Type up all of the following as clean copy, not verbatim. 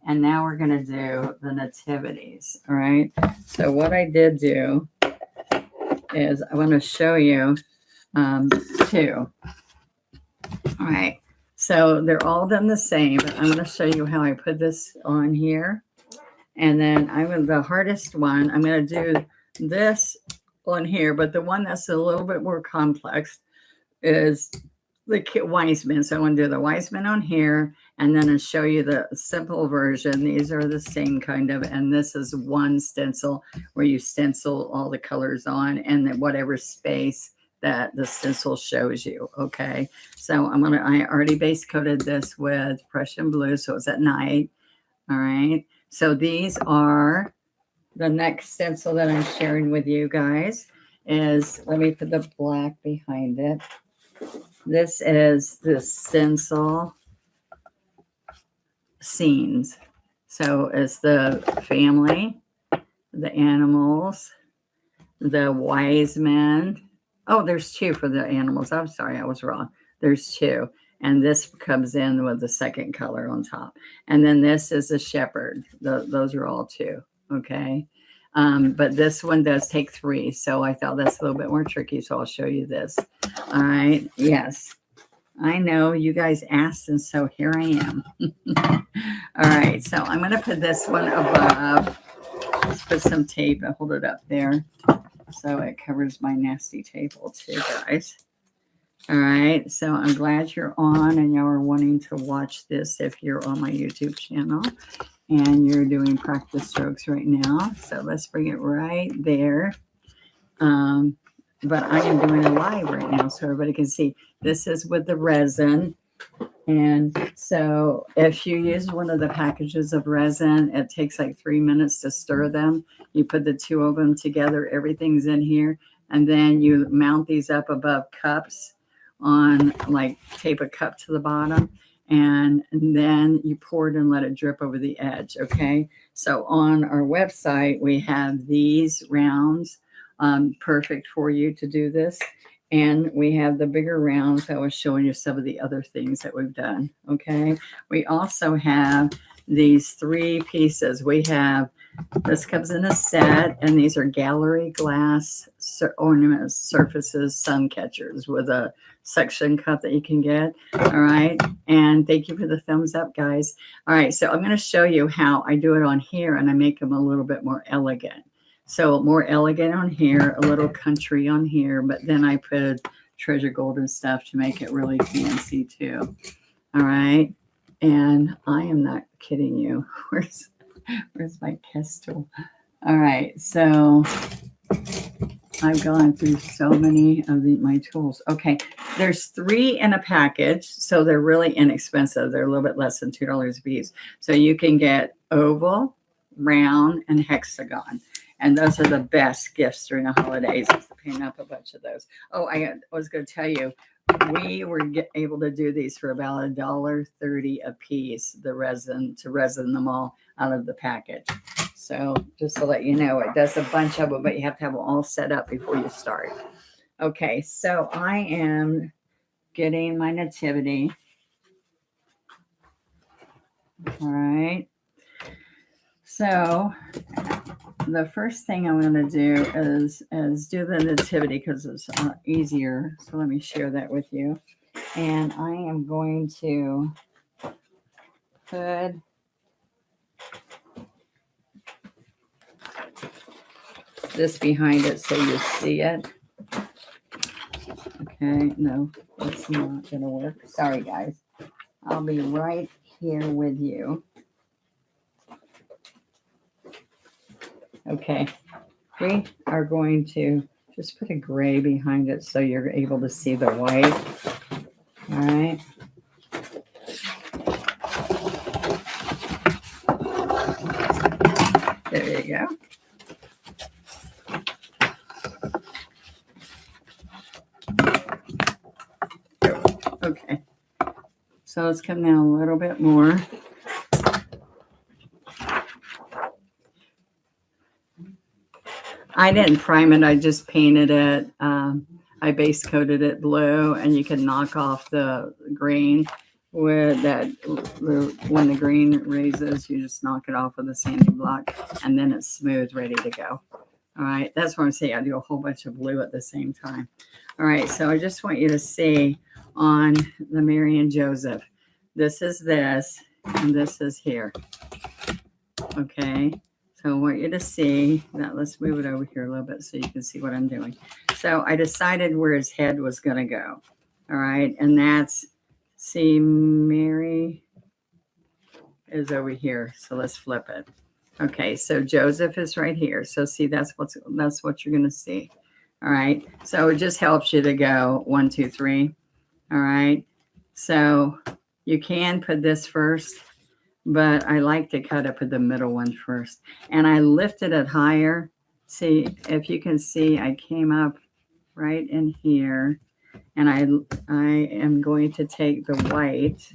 And now we're going to do the nativities. All right. So what I did do is I want to show you two. All right. So they're all done the same, but I'm going to show you how I put this on here. And then the hardest one, I'm going to do this on here, but the one that's a little bit more complex is the Wiseman. So I want to do the Wiseman on here, and then I'll show you the simple version. These are the same kind of, and this is one stencil where you stencil all the colors on, and then whatever space that the stencil shows you. Okay. So I already base coated this with Prussian blue. So it's at night. All right. So these are the next stencil that I'm sharing with you guys is, let me put the black behind it. This is the stencil scenes. So it's the family, the animals, the wise men. Oh, there's two for the animals. I'm sorry, I was wrong. There's two. And this comes in with the second color on top. And then this is a shepherd. Those are all two. Okay. But this one does take three. So I thought that's a little bit more tricky. So I'll show you this. All right. Yes. I know you guys asked. And so here I am. All right. So I'm going to put this one above. Let's put some tape and hold it up there. So it covers my nasty table too, guys. All right. So I'm glad you're on and y'all are wanting to watch this if you're on my YouTube channel. And you're doing practice strokes right now. So let's bring it right there. But I am doing a live right now so everybody can see. This is with the resin. And so if you use one of the packages of resin, it takes like 3 minutes to stir them. You put the two of them together. Everything's in here. And then you mount these up above cups on, like, tape a cup to the bottom. And then you pour it and let it drip over the edge. Okay. So on our website, we have these rounds, perfect for you to do this. And we have the bigger rounds. I was showing you some of the other things that we've done. Okay. We also have these three pieces. We have, this comes in a set, and these are gallery glass ornament surfaces, sun catchers with a suction cup that you can get. All right. And thank you for the thumbs up, guys. All right. So I'm going to show you how I do it on here, and I make them a little bit more elegant. So more elegant on here, a little country on here, but then I put treasure gold and stuff to make it really fancy too. All right. And I am not kidding you. Where's my pestle? All right. So I've gone through so many of my tools. Okay. There's 3 in a package. So they're really inexpensive. They're a little bit less than $2 a piece. So you can get oval, round, and hexagon. And those are the best gifts during the holidays. Let's paint up a bunch of those. Oh, I was going to tell you, we were able to do these for about $1.30 a piece, the resin, to resin them all out of the package. So just to let you know, it does a bunch of them, but you have to have them all set up before you start. Okay, so I am getting my nativity. All right. So the first thing I'm going to do is do the nativity because it's easier. So let me share that with you. And I am going to put this behind it so you see it. Okay, no, that's not going to work. Sorry, guys. I'll be right here with you. Okay, we are going to just put a gray behind it so you're able to see the white. All right. There you go. Okay. So let's come down a little bit more. I didn't prime it. I just painted it. I base coated it blue, and you can knock off the green with that, when the green raises, you just knock it off with a sanding block, and then it's smooth, ready to go. All right, that's what I'm saying. I do a whole bunch of blue at the same time. All right, so I just want you to see on the Mary and Joseph, this is this, and this is here. Okay, so I want you to see that. Let's move it over here a little bit so you can see what I'm doing. So I decided where his head was going to go. All right, and that's, see, Mary is over here. So let's flip it. Okay, so Joseph is right here. So see, that's what you're going to see. All right, so it just helps you to go 1, 2, 3. All right, so you can put this first, but I like to cut up with the middle one first. And I lifted it higher. See, if you can see, I came up right in here, and I am going to take the white.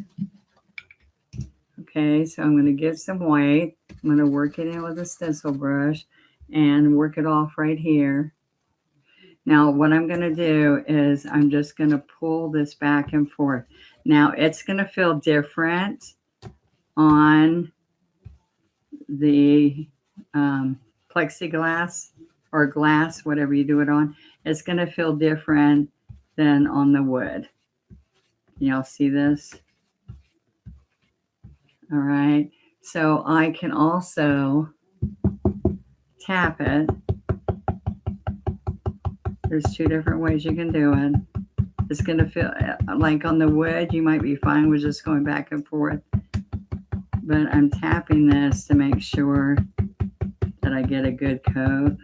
Okay, so I'm going to get some white. I'm going to work it in with a stencil brush and work it off right here. Now, what I'm going to do is I'm just going to pull this back and forth. Now, it's going to feel different on the plexiglass or glass, whatever you do it on. It's going to feel different than on the wood. Y'all see this? All right. So I can also tap it. There's 2 different ways you can do it. It's going to feel like on the wood, you might be fine with just going back and forth. But I'm tapping this to make sure that I get a good coat.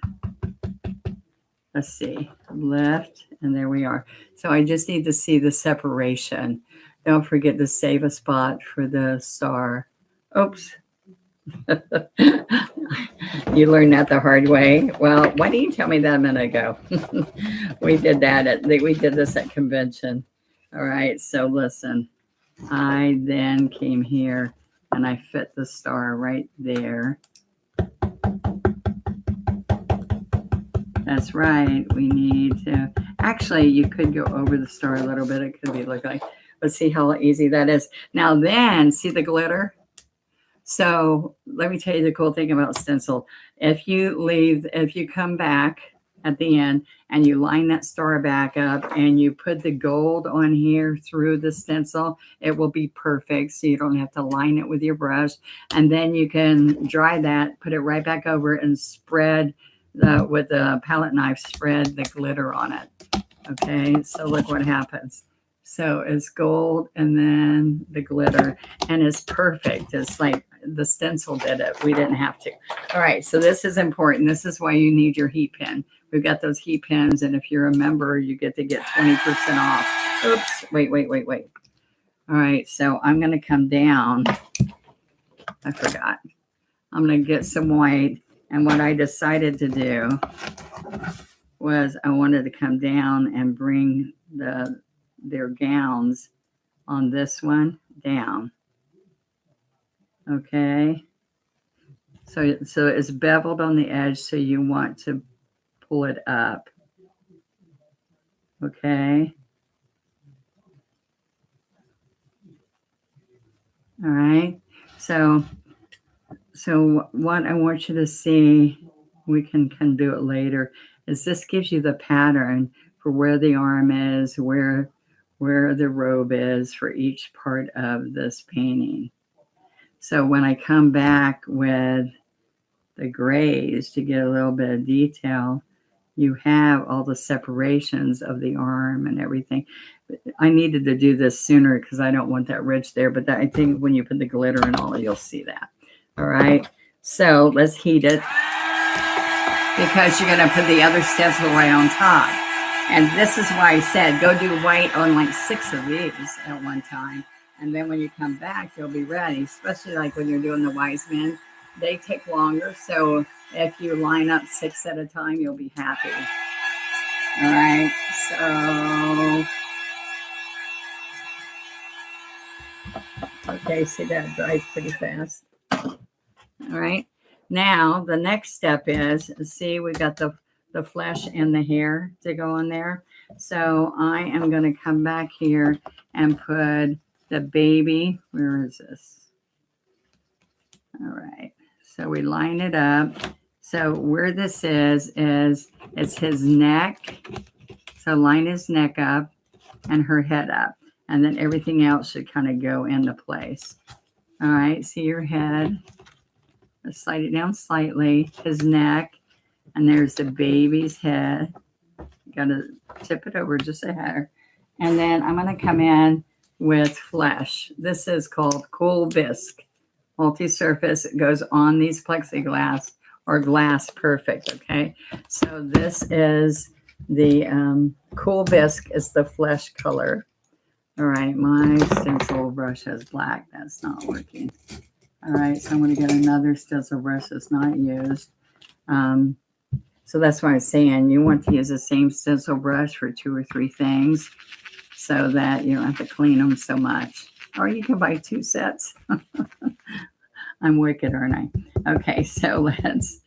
Let's see, lift, and there we are. So I just need to see the separation. Don't forget to save a spot for the star. Oops. You learned that the hard way. Well, why didn't you tell me that a minute ago? We did this at convention. All right, so listen. I then came here and I fit the star right there. That's right. We need to, actually, you could go over the star a little bit. It could be look like, let's see how easy that is. Now then, see the glitter? So let me tell you the cool thing about stencil. If you come back at the end and you line that star back up and you put the gold on here through the stencil, it will be perfect. So you don't have to line it with your brush. And then you can dry that, put it right back over and spread with a palette knife, spread the glitter on it. Okay, so look what happens. So it's gold and then the glitter, and it's perfect. It's like the stencil did it. We didn't have to. All right, so this is important. This is why you need your heat pen. We've got those heat pens, and if you're a member, you get to get 20% off. Oops, wait. All right, so I'm going to come down. I forgot. I'm going to get some white, and what I decided to do was I wanted to come down and bring their gowns on this one down. Okay, so it's beveled on the edge, so you want to pull it up. Okay, all right, so what I want you to see, we can do it later, is this gives you the pattern for where the arm is, where the robe is for each part of this painting. So when I come back with the grays to get a little bit of detail, you have all the separations of the arm and everything. I needed to do this sooner because I don't want that ridge there, but I think when you put the glitter and all, you'll see that. All right, so let's heat it because you're going to put the other stencil right on top. And this is why I said go do white on like 6 of these at one time. And then when you come back, you'll be ready, especially like when you're doing the wise men. They take longer. So if you line up 6 at a time, you'll be happy. All right. So, okay, see that dries pretty fast. All right. Now, the next step is, see, we got the flesh and the hair to go on there. So I am going to come back here and put the baby. Where is this? All right. So we line it up. So where this is it's his neck. So line his neck up and her head up. And then everything else should kind of go into place. All right. See your head. Let's slide it down slightly. His neck. And there's the baby's head. Got to tip it over just a hair. And then I'm going to come in with flesh. This is called Cool Bisque. Multi-surface. It goes on these plexiglass or glass perfect, okay? So this is the Cool Bisque is the flesh color. All right, my stencil brush has black. That's not working. All right, so I'm going to get another stencil brush that's not used. So that's why I'm saying you want to use the same stencil brush for 2 or 3 things so that you don't have to clean them so much. Or you can buy 2 sets. I'm wicked, aren't I? Okay, so let's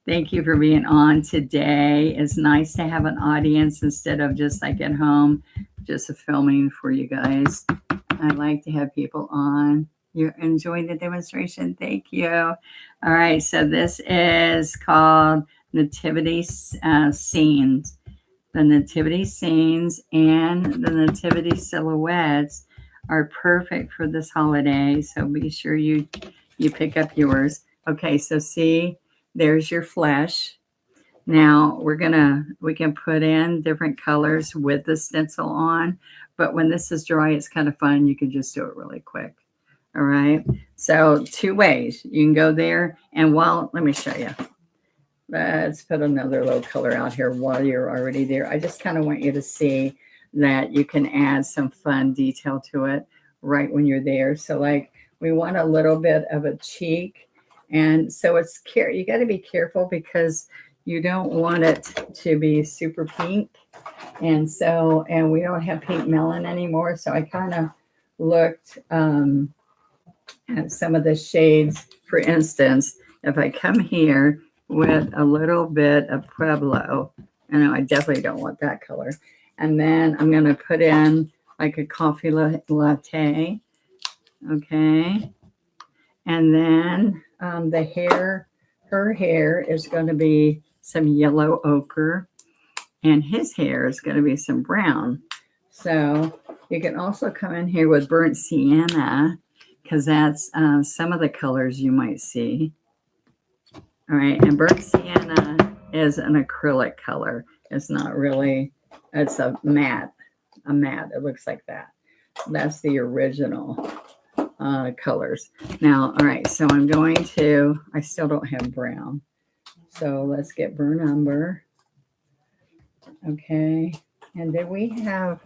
thank you for being on today. It's nice to have an audience instead of just like at home, just filming for you guys. I like to have people on. You're enjoying the demonstration. Thank you. All right, so this is called Nativity Scenes. The Nativity Scenes and the Nativity Silhouettes are perfect for this holiday. So be sure you pick up yours. Okay, so see, there's your flesh. Now we can put in different colors with the stencil on, but when this is dry, it's kind of fun. You can just do it really quick. All right. So 2 ways you can go there. And let me show you. Let's put another little color out here while you're already there. I just kind of want you to see that you can add some fun detail to it right when you're there. So like we want a little bit of a cheek. And so you got to be careful because you don't want it to be super pink. And we don't have pink melon anymore. So I kind of looked at some of the shades. For instance, if I come here with a little bit of Pueblo, I definitely don't want that color. And then I'm going to put in like a coffee latte. Okay. And then her hair is going to be some yellow ochre, and his hair is going to be some brown. So you can also come in here with burnt sienna, because that's some of the colors you might see. All right, and burnt sienna is an acrylic color. It's not really, it's a matte. It looks like that. That's the original colors. Now, all right, so I still don't have brown. So let's get burnt umber. Okay, and did we have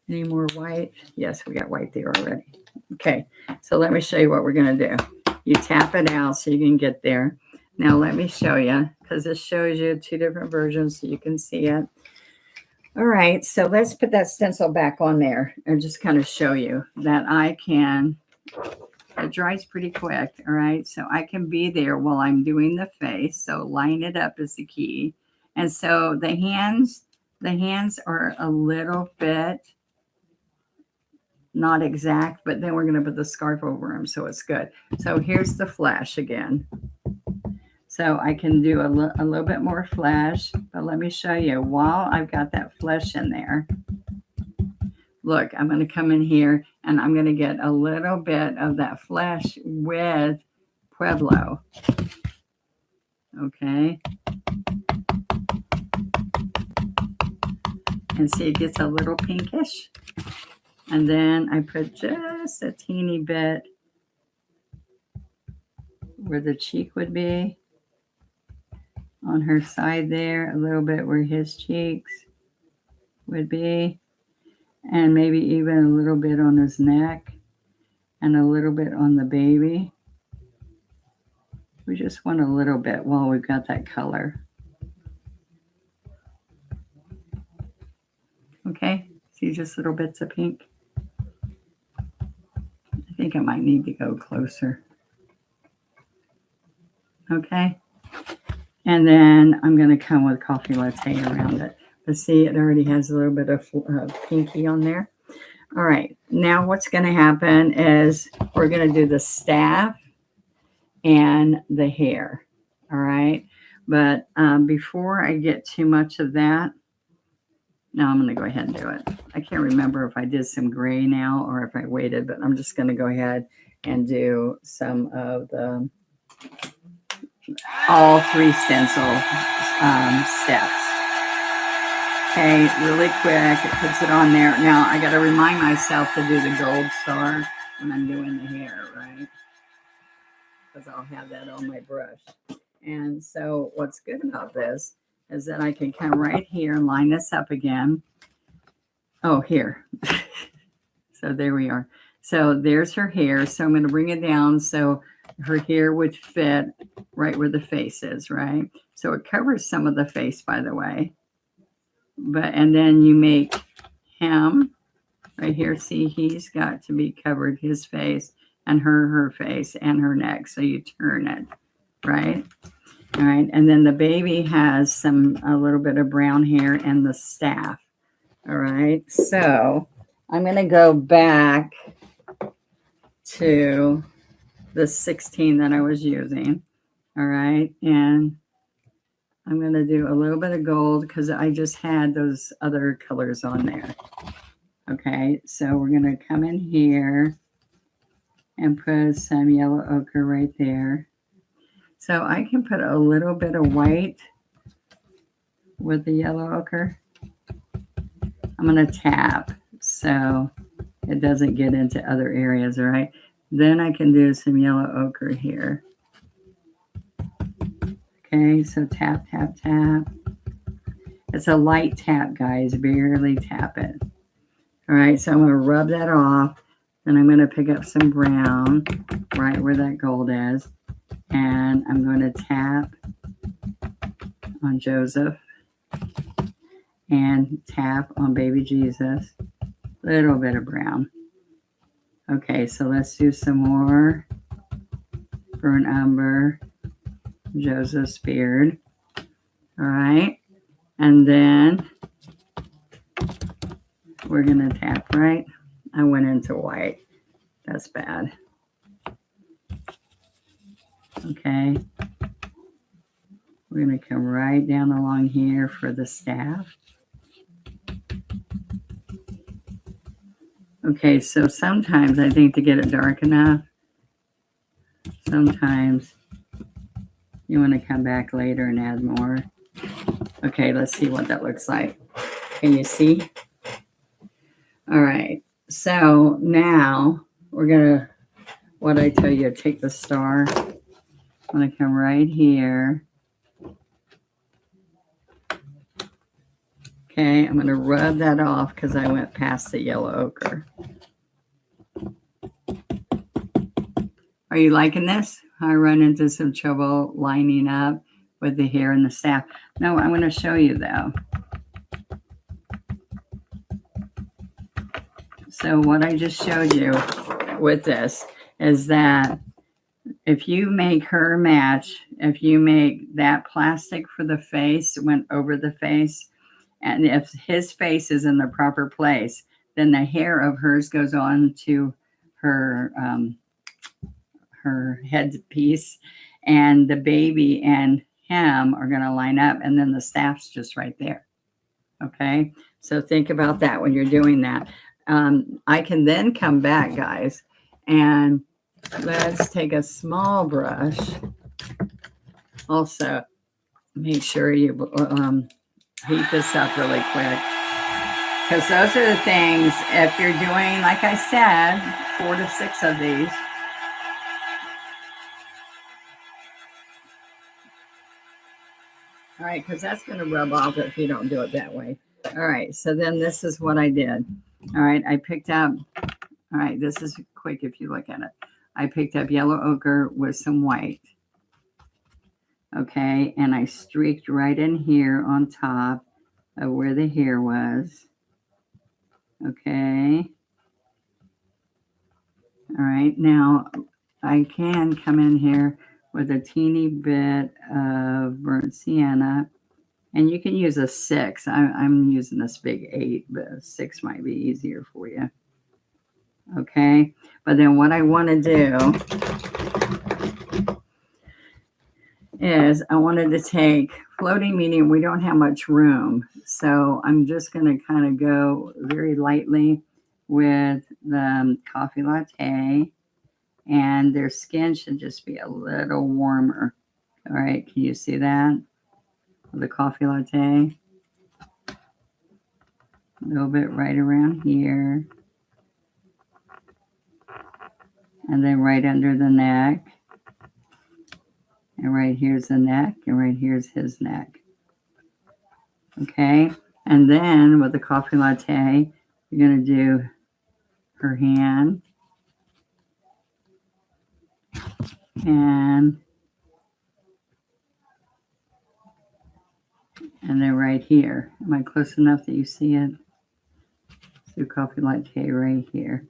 any more white? Yes, we got white there already. Okay, so let me show you what we're going to do. You tap it out so you can get there. Now let me show you, because this shows you 2 different versions so you can see it. All right, so let's put that stencil back on there and just kind of show you that it dries pretty quick. All right, so I can be there while I'm doing the face. So line it up is the key. And so the hands are a little bit not exact, but then we're going to put the scarf over them, so it's good. So here's the flash again. So I can do a little bit more flesh, but let me show you while I've got that flesh in there. Look, I'm going to come in here and I'm going to get a little bit of that flesh with Pueblo. Okay. And see, it gets a little pinkish. And then I put just a teeny bit where the cheek would be. On her side there, a little bit where his cheeks would be, and maybe even a little bit on his neck and a little bit on the baby. We just want a little bit while we've got that color. Okay, see just little bits of pink. I think I might need to go closer. Okay. And then I'm going to come with coffee latte around it. But see, it already has a little bit of pinky on there. All right. now what's going to happen is we're going to do the staff and the hair. All right. But before I get too much of that, no, I'm going to go ahead and do it. I can't remember if I did some gray now or if I waited, but I'm just going to go ahead and do some of the all 3 stencil steps. Okay, really quick, it puts it on there. Now I got to remind myself to do the gold star when I'm doing the hair, right? Because I'll have that on my brush. And so what's good about this is that I can come right here and line this up again. Oh, here. So there we are. So there's her hair. So I'm going to bring it down so her hair would fit right where the face is, right? So it covers some of the face, by the way. And then you make him right here. See, he's got to be covered, his face and her face and her neck. So you turn it, right? All right. And then the baby has a little bit of brown hair and the staff. All right. So I'm going to go back to the 16 that I was using. All right. And I'm going to do a little bit of gold because I just had those other colors on there. Okay. So we're going to come in here and put some yellow ochre right there. So I can put a little bit of white with the yellow ochre. I'm going to tap so it doesn't get into other areas, all right? Then I can do some yellow ochre here. Okay, so tap, tap, tap. It's a light tap, guys. Barely tap it. All right, so I'm going to rub that off. Then I'm going to pick up some brown right where that gold is. And I'm going to tap on Joseph and tap on baby Jesus. Little bit of brown. Okay, so let's do some more burnt umber, Joseph's beard. All right, and then we're going to tap right. I went into white. That's bad. Okay, we're going to come right down along here for the staff. Okay, so sometimes I think to get it dark enough, sometimes you want to come back later and add more. Okay, let's see what that looks like. Can you see? All right, so now we're going to, what I tell you, take the star. I'm going to come right here. Okay, I'm going to rub that off because I went past the yellow ochre. Are you liking this? I run into some trouble lining up with the hair and the staff. No, I'm going to show you though. So what I just showed you with this is that if you make her match, if you make that plastic for the face went over the face, and if his face is in the proper place, then the hair of hers goes on to her her headpiece, and the baby and him are going to line up, and then the staff's just right there. Okay, so think about that when you're doing that. I can then come back, guys, and let's take a small brush. Also, make sure you heat this up really quick, because those are the things, if you're doing, like I said, 4 to 6 of these. All right, because that's going to rub off if you don't do it that way. All right, so then this is what I did. All right, I picked up, all right, this is quick if you look at it. I picked up yellow ochre with some white. Okay, and I streaked right in here on top of where the hair was. Okay. All right, now I can come in here with a teeny bit of burnt sienna, and you can use a 6. I'm using this big 8, but a 6 might be easier for you. Okay. But then what I want to do is I wanted to take floating medium. We don't have much room. So I'm just going to kind of go very lightly with the coffee latte. And their skin should just be a little warmer. All right. Can you see that? The coffee latte. A little bit right around here. And then right under the neck. And right here's the neck. And right here's his neck. Okay. And then with the coffee latte, you're going to do her hand. And then right here. Am I close enough that you see it? Do coffee latte right here.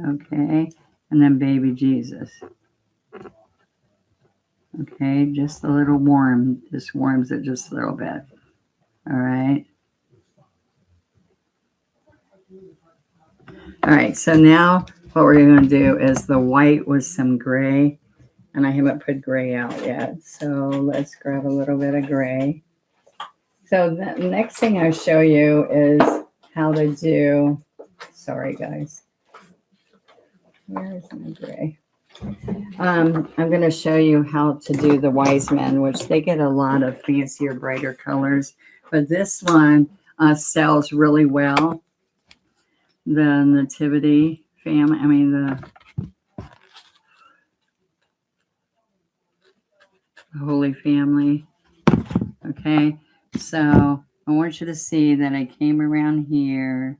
Okay. And then baby Jesus. Okay, just a little warm. Just warms it just a little bit. All right. All right, so now what we're going to do is the white with some gray. And I haven't put gray out yet. So let's grab a little bit of gray. So the next thing I show you is how to do, sorry guys. Where is my gray? I'm going to show you how to do the wise men, which they get a lot of fancier, brighter colors. But this one sells really well. The Nativity family, the Holy Family. Okay, so I want you to see that I came around here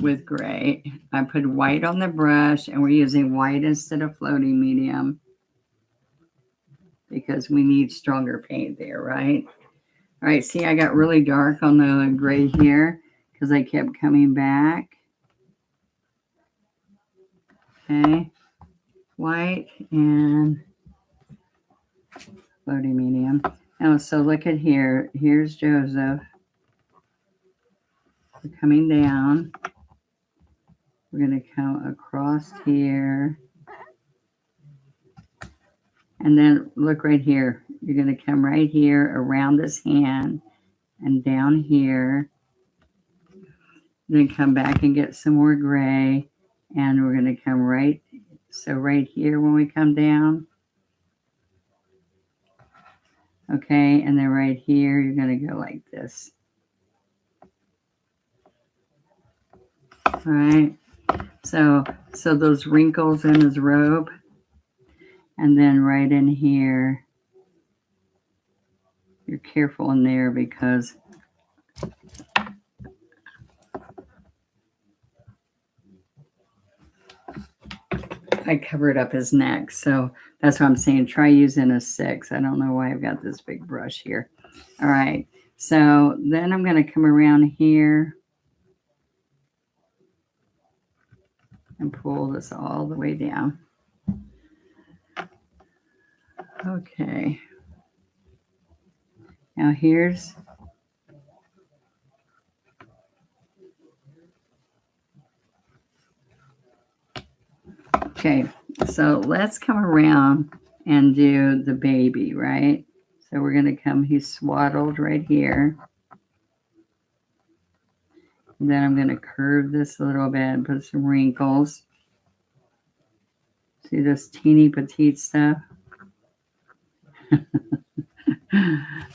with gray. I put white on the brush, and we're using white instead of floating medium because we need stronger paint there, right? All right, see, I got really dark on the gray here because I kept coming back. Okay, white and floating medium. Oh, so look at here. Here's Joseph. We're coming down. We're going to come across here. And then look right here. You're going to come right here around his hand and down here. Then come back and get some more gray. And we're going to come right, so right here when we come down. Okay, and then right here, you're going to go like this. All right. So those wrinkles in his robe. And then right in here, you're careful in there because I covered up his neck. So that's what I'm saying. Try using a 6. I don't know why I've got this big brush here. All right. So then I'm going to come around here and pull this all the way down. Okay. Now here's okay. So let's come around and do the baby, right? So we're going to come, he's swaddled right here. And then I'm going to curve this a little bit and put some wrinkles. See this teeny petite stuff?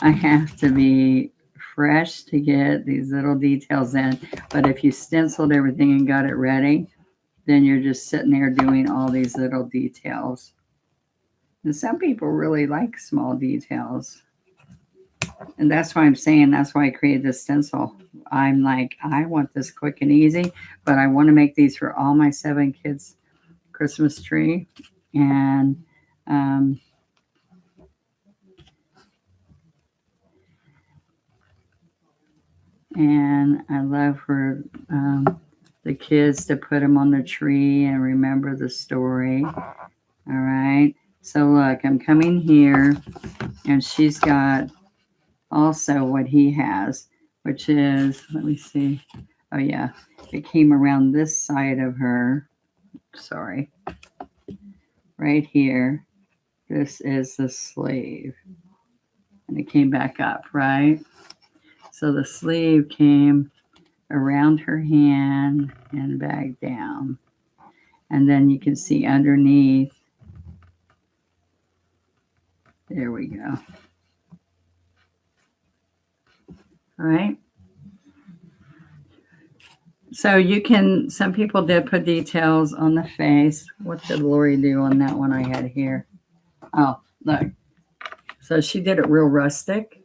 I have to be fresh to get these little details in. But if you stenciled everything and got it ready, then you're just sitting there doing all these little details. And some people really like small details. And that's why I'm saying, that's why I created this stencil. I'm like, I want this quick and easy, but I want to make these for all my 7 kids' Christmas tree. And I love for the kids to put them on the tree and remember the story. All right. So look, I'm coming here, and she's got also what he has, which is, let me see. Oh yeah, it came around this side of her. Sorry. Right here. This is the sleeve. And it came back up, right? So the sleeve came around her hand and back down. And then you can see underneath. There we go. All right. So you can, some people did put details on the face. What did Lori do on that one I had here? Oh, look. So she did it real rustic.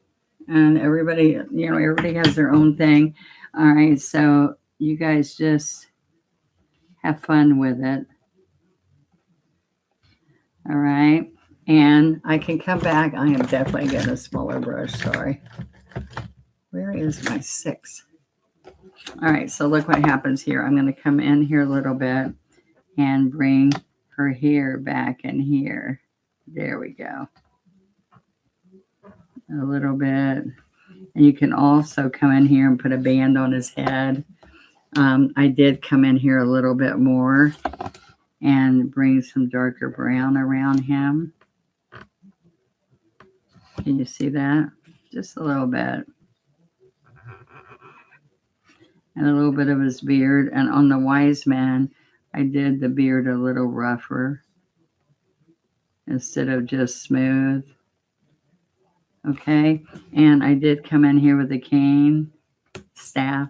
And everybody, everybody has their own thing. All right. So you guys just have fun with it. All right. And I can come back. I am definitely getting a smaller brush. Sorry. Where is my 6? All right. So look what happens here. I'm going to come in here a little bit and bring her hair back in here. There we go. A little bit. And you can also come in here and put a band on his head. I did come in here a little bit more and bring some darker brown around him. Can you see that? Just a little bit. And a little bit of his beard. And on the wise man, I did the beard a little rougher instead of just smooth. Okay. And I did come in here with a cane staff.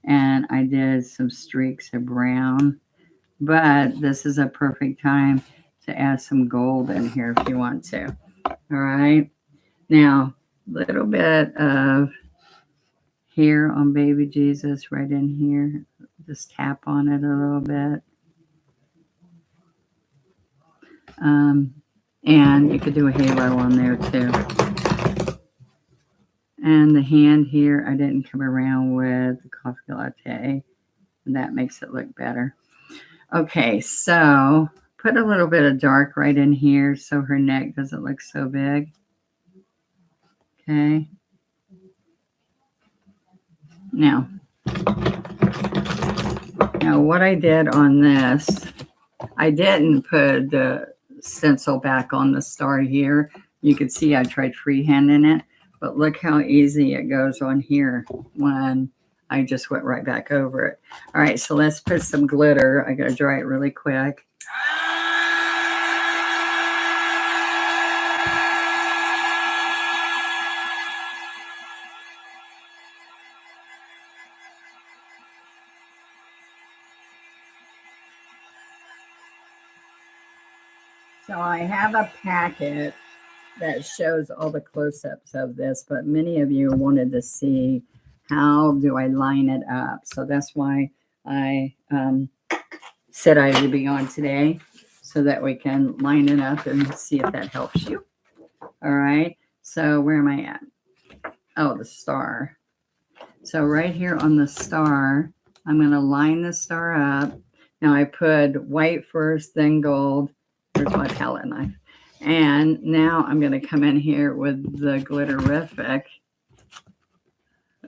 And I did some streaks of brown. But this is a perfect time to add some gold in here if you want to. All right. Now, a little bit of hair on baby Jesus right in here. Just tap on it a little bit. And you could do a halo on there too. And the hand here, I didn't come around with the coffee latte. And that makes it look better. Okay, so put a little bit of dark right in here so her neck doesn't look so big. Okay. Now what I did on this, I didn't put the stencil back on the star here. You can see I tried freehanding it, but look how easy it goes on here when I just went right back over it. All right, so let's put some glitter. I got to dry it really quick. So I have a packet that shows all the close-ups of this, but many of you wanted to see how do I line it up. So that's why I said I would be on today so that we can line it up and see if that helps you. All right. So where am I at? Oh, the star. So right here on the star, I'm going to line the star up. Now I put white first, then gold. Here's my palette knife. And now I'm going to come in here with the Glitterific.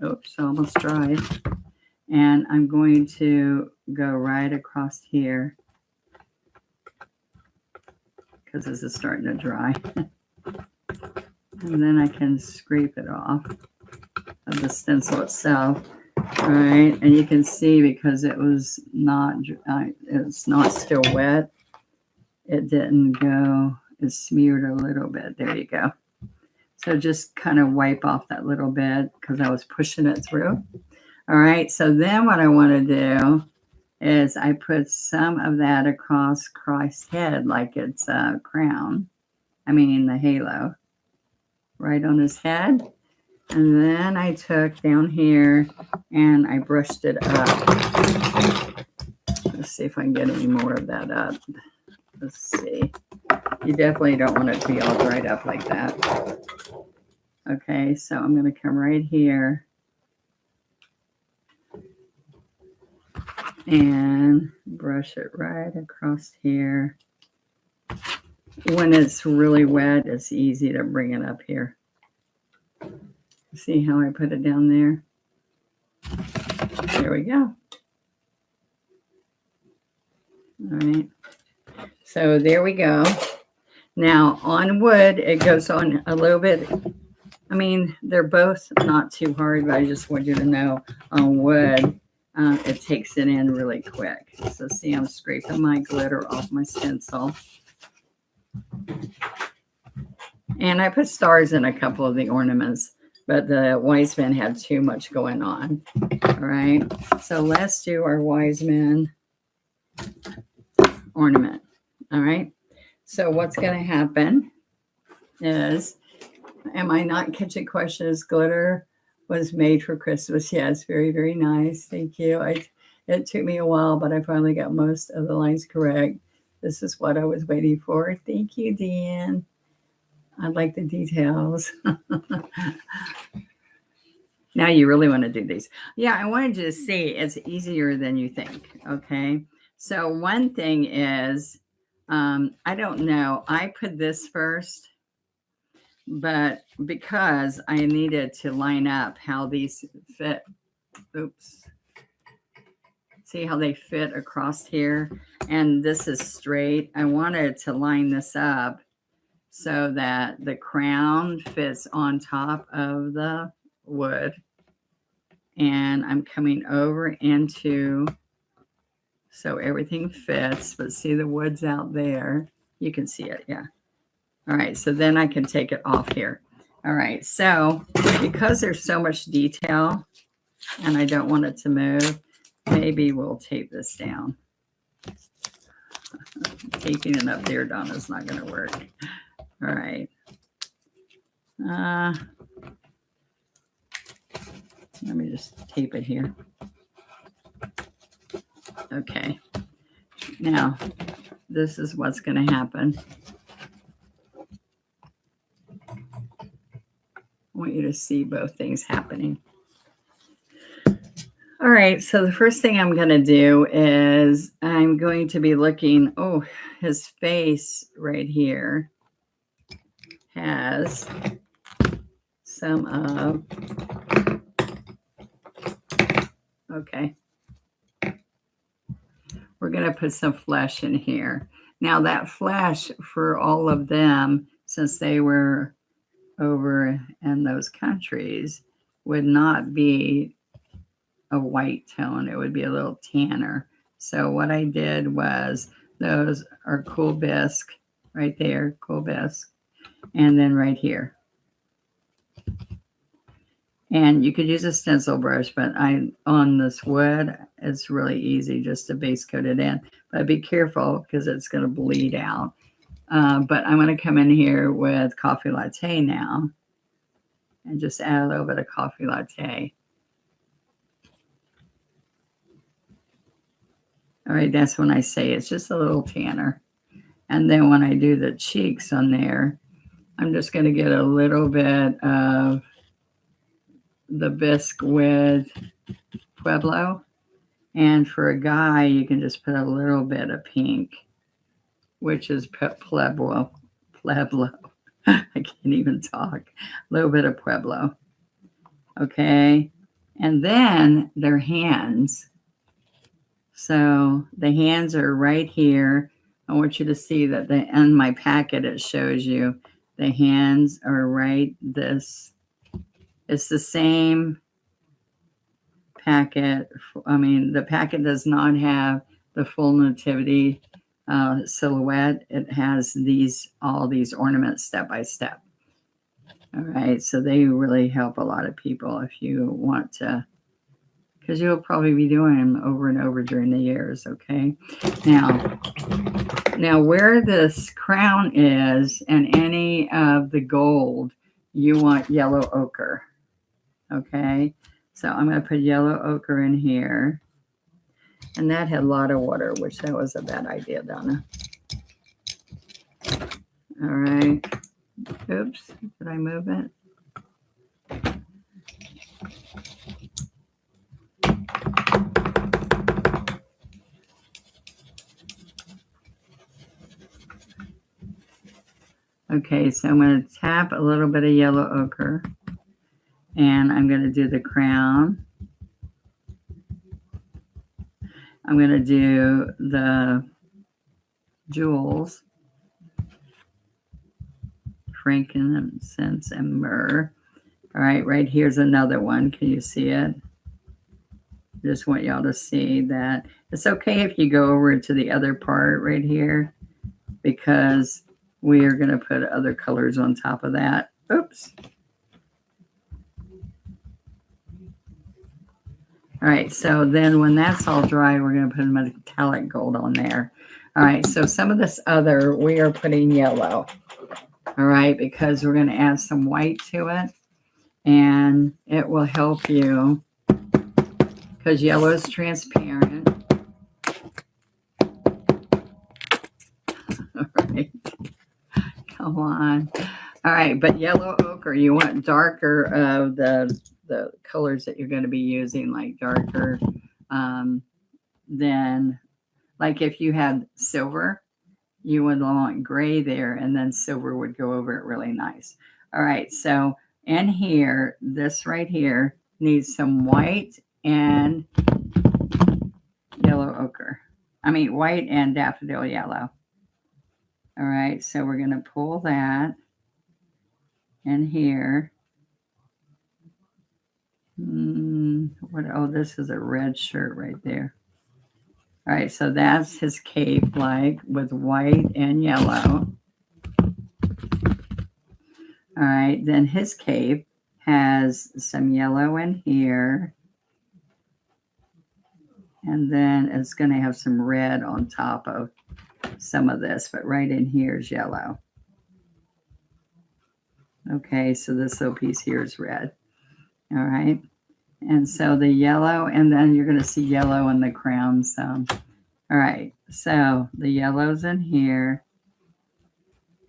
Oops, almost dried. And I'm going to go right across here because this is starting to dry. And then I can scrape it off of the stencil itself. All right, and you can see because it was not, it's not still wet. It didn't go. It smeared a little bit. There you go. So just kind of wipe off that little bit because I was pushing it through. All right. So then what I want to do is I put some of that across Christ's head like it's a crown. I mean the halo. Right on his head. And then I took down here and I brushed it up. Let's see if I can get any more of that up. Let's see. You definitely don't want it to be all dried up like that. Okay, so I'm going to come right here and brush it right across here. When it's really wet, it's easy to bring it up here. See how I put it down there? There we go. All right. So there we go. Now on wood, it goes on a little bit. I mean, they're both not too hard, but I just want you to know on wood, it takes it in really quick. So see, I'm scraping my glitter off my stencil. And I put stars in a couple of the ornaments, but the wise men had too much going on. All right. So let's do our wise men ornament. All right. So what's going to happen is, am I not catching questions? Glitter was made for Christmas. Yes, very, very nice. Thank you. It took me a while, but I finally got most of the lines correct. This is what I was waiting for. Thank you, Dan. I like the details. Now you really want to do these. Yeah, I wanted you to see it's easier than you think. Okay. So one thing is, I don't know. I put this first, but because I needed to line up how these fit. Oops. See how they fit across here? And this is straight. I wanted to line this up so that the crown fits on top of the wood. And I'm coming over into, so everything fits, but see the wood's out there. You can see it, yeah. All right, so then I can take it off here. All right, so because there's so much detail and I don't want it to move, maybe we'll tape this down. Taping it up there, Donna, is not going to work. All right. Let me just tape it here. Okay. Now, this is what's going to happen. I want you to see both things happening. All right, so the first thing I'm going to do is I'm going to be looking, oh, his face right here has some of, okay. We're going to put some flesh in here. Now that flesh for all of them, since they were over in those countries, would not be a white tone. It would be a little tanner. So what I did was, those are cool bisque right there, cool bisque, and then right here. And you could use a stencil brush, but on this wood, it's really easy just to base coat it in. But be careful because it's going to bleed out. But I'm going to come in here with coffee latte now and just add a little bit of coffee latte. All right, that's when I say it's just a little tanner. And then when I do the cheeks on there, I'm just going to get a little bit of the bisque with Pueblo. And for a guy, you can just put a little bit of pink, which is Pueblo. I can't even talk. A little bit of Pueblo. Okay. And then their hands. So the hands are right here. I want you to see that in my packet, it shows you the hands are right this. It's the same packet. I mean, the packet does not have the full Nativity silhouette. It has all these ornaments step by step. All right. So they really help a lot of people if you want to, because you'll probably be doing them over and over during the years. Okay. Now where this crown is and any of the gold, you want yellow ochre. Okay. So I'm going to put yellow ochre in here. And that had a lot of water, which that was a bad idea, Donna. All right. Oops. Did I move it? Okay, so I'm going to tap a little bit of yellow ochre. And I'm going to do the crown. I'm going to do the jewels, frankincense, and myrrh. All right, right here's another one. Can you see it? Just want y'all to see that. It's okay if you go over to the other part right here, because we are going to put other colors on top of that. Oops. All right, so then when that's all dry, we're going to put a metallic gold on there. All right, so some of this other, we are putting yellow. All right, because we're going to add some white to it, and it will help you because yellow is transparent. All right, come on. All right, but yellow ochre, you want darker of the colors that you're going to be using, like darker than, like if you had silver, you would want gray there, and then silver would go over it really nice. All right, so in here, this right here needs some white and yellow ochre. I mean, white and daffodil yellow. All right, so we're going to pull that in here. Oh, this is a red shirt right there. All right, so that's his cape, like with white and yellow. All right, then his cape has some yellow in here. And then it's going to have some red on top of some of this, but right in here is yellow. Okay, so this little piece here is red. All right. And so the yellow, and then you're going to see yellow in the crown some. All right, so the yellow's in here,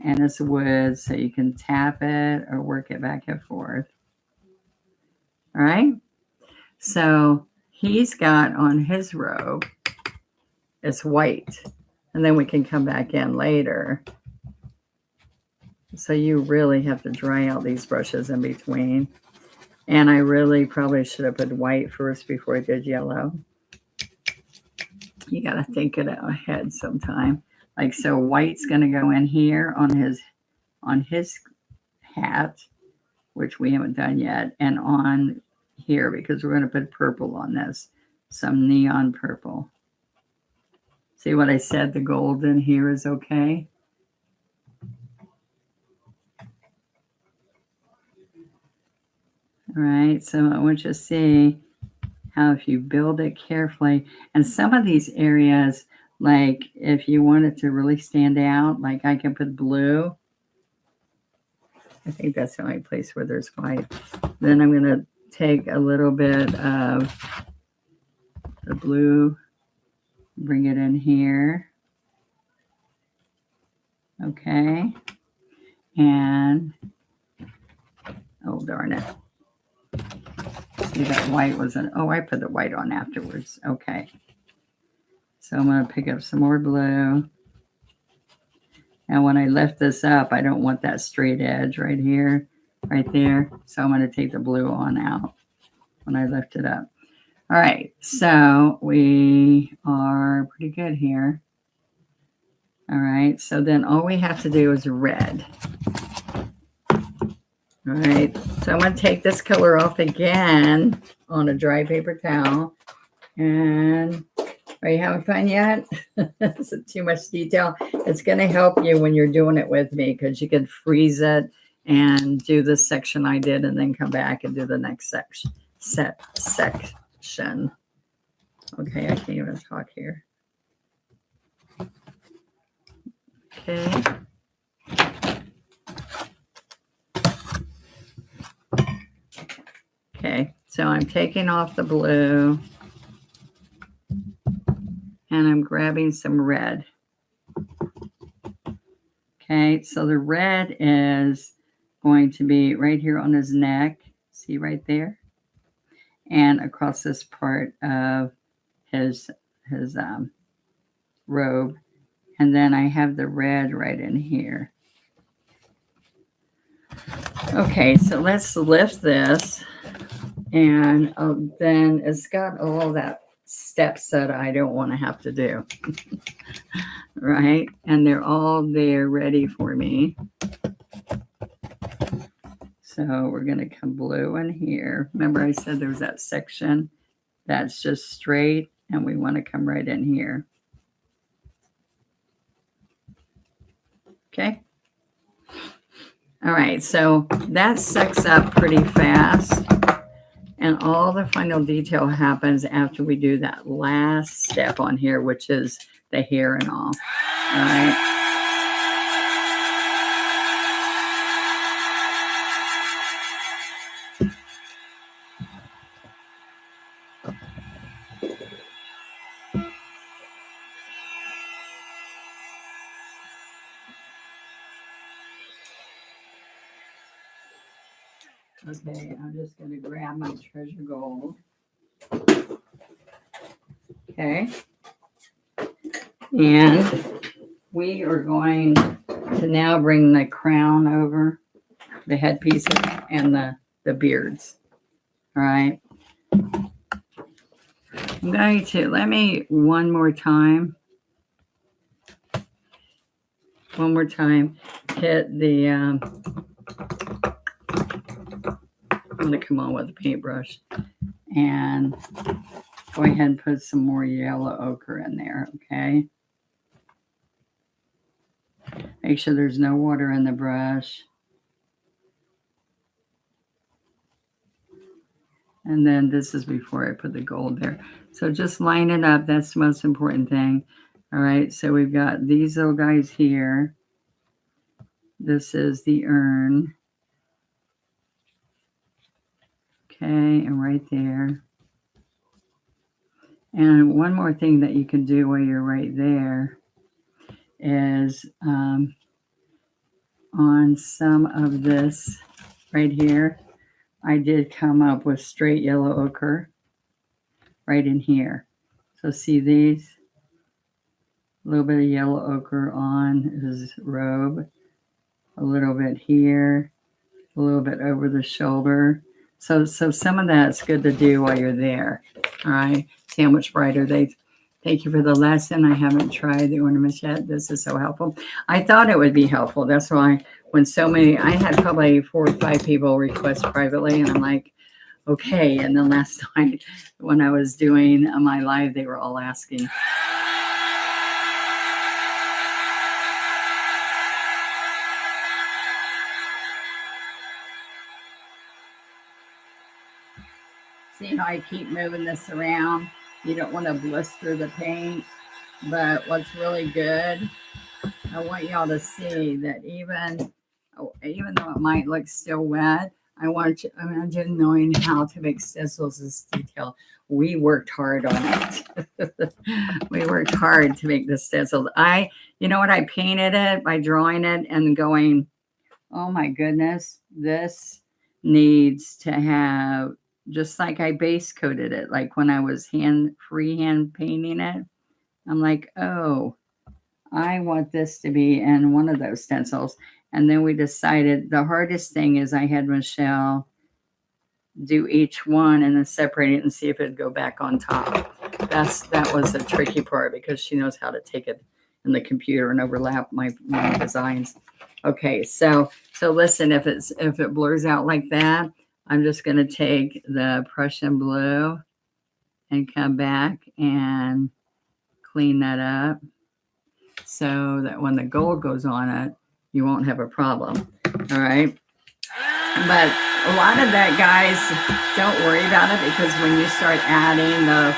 and it's wood, so you can tap it or work it back and forth. All right, so he's got on his robe, it's white, and then we can come back in later. So you really have to dry out these brushes in between. And I really probably should have put white first before I did yellow. You got to think it ahead sometime. Like, so white's going to go in here on his hat, which we haven't done yet, and on here, because we're going to put purple on this, some neon purple. See what I said? The gold in here is okay. All right, so I want you to see how if you build it carefully, and some of these areas, like if you want it to really stand out, like I can put blue. I think that's the only place where there's white. Then I'm going to take a little bit of the blue, bring it in here. Okay. And, oh, darn it. See, that white wasn't, oh, I put the white on afterwards. Okay. So I'm going to pick up some more blue. And when I lift this up, I don't want that straight edge right here, right there. So I'm going to take the blue on out when I lift it up. All right. So we are pretty good here. All right. So then all we have to do is red. All right, so I'm going to take this color off again on a dry paper towel. And are you having fun yet? Is it too much detail? It's going to help you when you're doing it with me, because you can freeze it and do this section I did and then come back and do the next section. Okay, I can't even talk here. Okay. Okay, so I'm taking off the blue and I'm grabbing some red. Okay, so the red is going to be right here on his neck. See right there? And across this part of his robe. And then I have the red right in here. Okay, so let's lift this. And then it's got all that stuff steps that I don't want to have to do. Right? And they're all there ready for me. So we're going to come blue in here. Remember I said there was that section that's just straight, and we want to come right in here. Okay. All right, so that sucks up pretty fast. And all the final detail happens after we do that last step on here, which is the hair and all. All right. Okay, I'm just going to grab my treasure gold. Okay. And we are going to now bring the crown over, the headpiece and the beards. All right. I'm going to, let me one more time hit the, I'm going to come on with a paintbrush and go ahead and put some more yellow ochre in there, okay? Make sure there's no water in the brush. And then this is before I put the gold there. So just line it up. That's the most important thing. All right, so we've got these little guys here. This is the urn. Okay, and right there. And one more thing that you can do while you're right there is on some of this right here, I did come up with straight yellow ochre right in here. So see these? A little bit of yellow ochre on his robe, a little bit here, a little bit over the shoulder. So some of that's good to do while you're there. All right. See how much brighter they. Thank you for the lesson. I haven't tried the ornaments yet. This is so helpful. I thought it would be helpful. That's why when so many, I had probably 4 or 5 people request privately, and I'm like, okay. And then last night when I was doing my live, they were all asking. See how I keep moving this around? You don't want to blister the paint, but what's really good, I want y'all to see that even though it might look still wet, I want you to imagine knowing how to make stencils this detail. We worked hard on it. We worked hard to make this stencil. You know what? I painted it by drawing it and going, oh my goodness, this needs to have, just like I base coated it, like when I was freehand painting it, I'm like, oh, I want this to be in one of those stencils. And then we decided the hardest thing is I had Michelle do each one and then separate it and see if it'd go back on top. That was the tricky part because she knows how to take it in the computer and overlap my designs. Okay, so listen, if it blurs out like that, I'm just going to take the Prussian blue and come back and clean that up so that when the gold goes on it, you won't have a problem. All right. But a lot of that, guys, don't worry about it because when you start adding the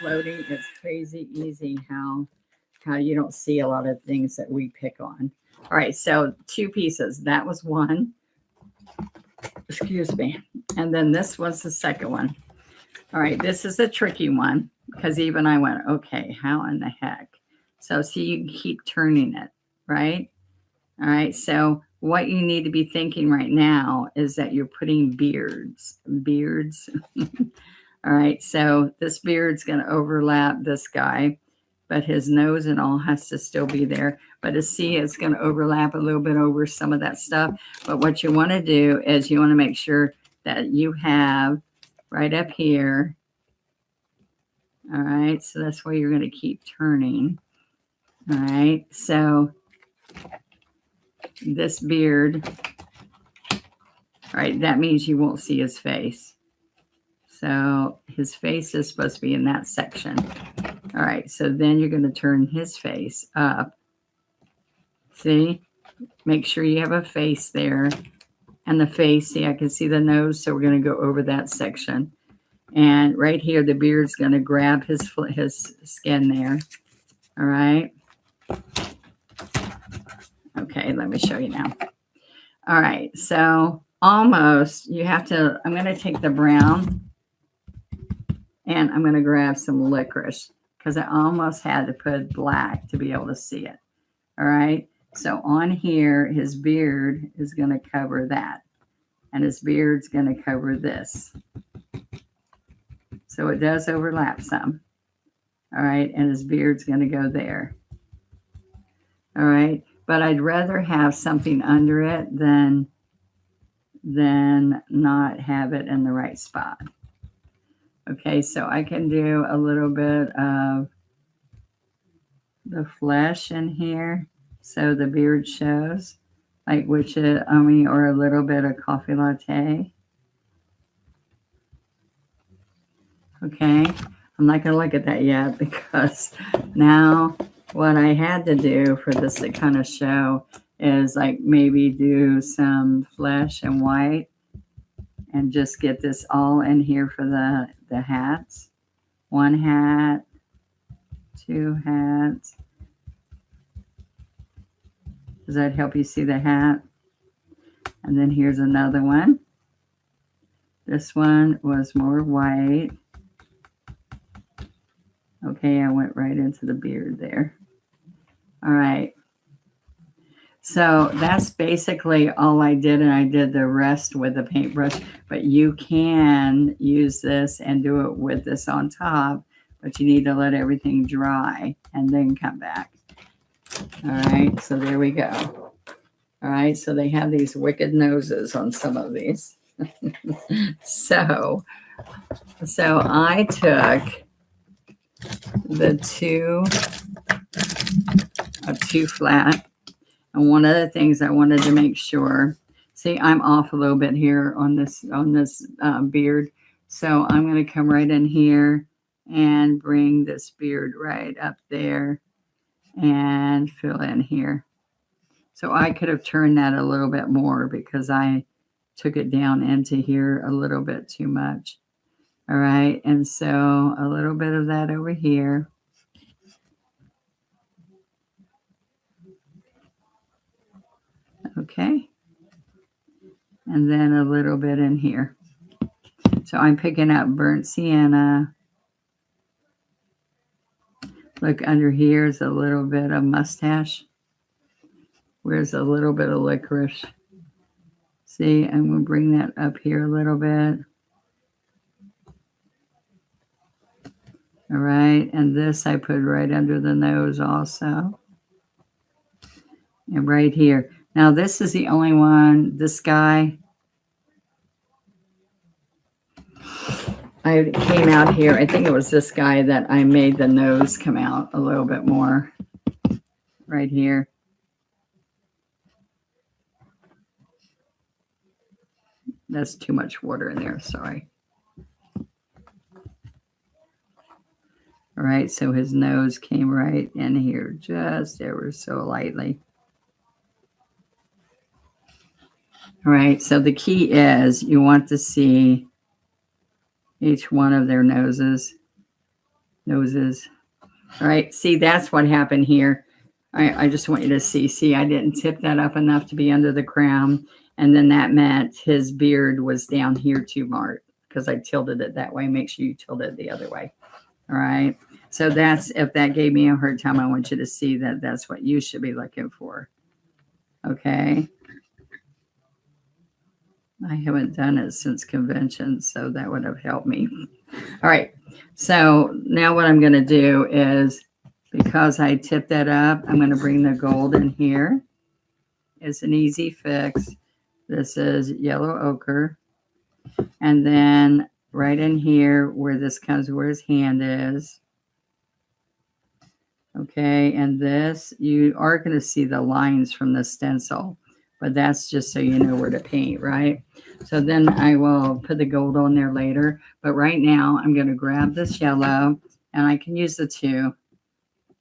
floating, it's crazy easy how you don't see a lot of things that we pick on. All right, so 2 pieces. That was one. Excuse me. And then this was the second one. All right, this is a tricky one because even I went, okay, how in the heck? So see, you keep turning it, right? All right, so what you need to be thinking right now is that you're putting beards. All right, so this beard's going to overlap this guy, but his nose and all has to still be there. But to see, it's going to overlap a little bit over some of that stuff. But what you want to do is you want to make sure that you have right up here. All right, so that's why you're going to keep turning. All right, so this beard, all right, that means you won't see his face. So his face is supposed to be in that section. All right, so then you're going to turn his face up. See, make sure you have a face there. And the face, see, I can see the nose, so we're going to go over that section. And right here, the beard's going to grab his skin there. All right. Okay, let me show you now. All right, so almost, you have to, I'm going to take the brown and I'm going to grab some licorice because I almost had to put black to be able to see it. All right, so on here, his beard is going to cover that. And his beard's going to cover this. So it does overlap some. All right, and his beard's going to go there. All right, but I'd rather have something under it than not have it in the right spot. Okay, so I can do a little bit of the flesh in here so the beard shows, like or a little bit of coffee latte. Okay, I'm not going to look at that yet because now what I had to do for this to kind of show is like maybe do some flesh and white and just get this all in here for the hats. 1 hat, 2 hats. Does that help you see the hat? And then here's another one. This one was more white. Okay, I went right into the beard there. All right. So that's basically all I did, and I did the rest with the paintbrush. But you can use this and do it with this on top, but you need to let everything dry and then come back. All right, so there we go. All right, so they have these wicked noses on some of these. So I took the two flat. And one of the things I wanted to make sure, see, I'm off a little bit here on this beard. So I'm going to come right in here and bring this beard right up there and fill in here. So I could have turned that a little bit more because I took it down into here a little bit too much. All right. And so a little bit of that over here. Okay. And then a little bit in here. So I'm picking up burnt sienna. Look, under here is a little bit of mustache. Where's a little bit of licorice? See, I'm going to bring that up here a little bit. All right, and this I put right under the nose also. And right here. Now, this is the only one, this guy. I came out here, I think it was this guy that I made the nose come out a little bit more. Right here. That's too much water in there, sorry. All right, so his nose came right in here just ever so lightly. All right, so the key is you want to see each one of their noses. All right, see, that's what happened here. I just want you to see. See, I didn't tip that up enough to be under the crown. And then that meant his beard was down here too, Mark, because I tilted it that way. Make sure you tilt it the other way. All right. So that's, if that gave me a hard time, I want you to see that that's what you should be looking for. Okay. I haven't done it since convention, so that would have helped me. All right. So now what I'm going to do is, because I tipped that up, I'm going to bring the gold in here. It's an easy fix. This is yellow ochre. And then right in here where this comes where his hand is. Okay, and this, you are going to see the lines from the stencil, but that's just so you know where to paint, right? So then I will put the gold on there later, but right now I'm going to grab this yellow, and I can use the two.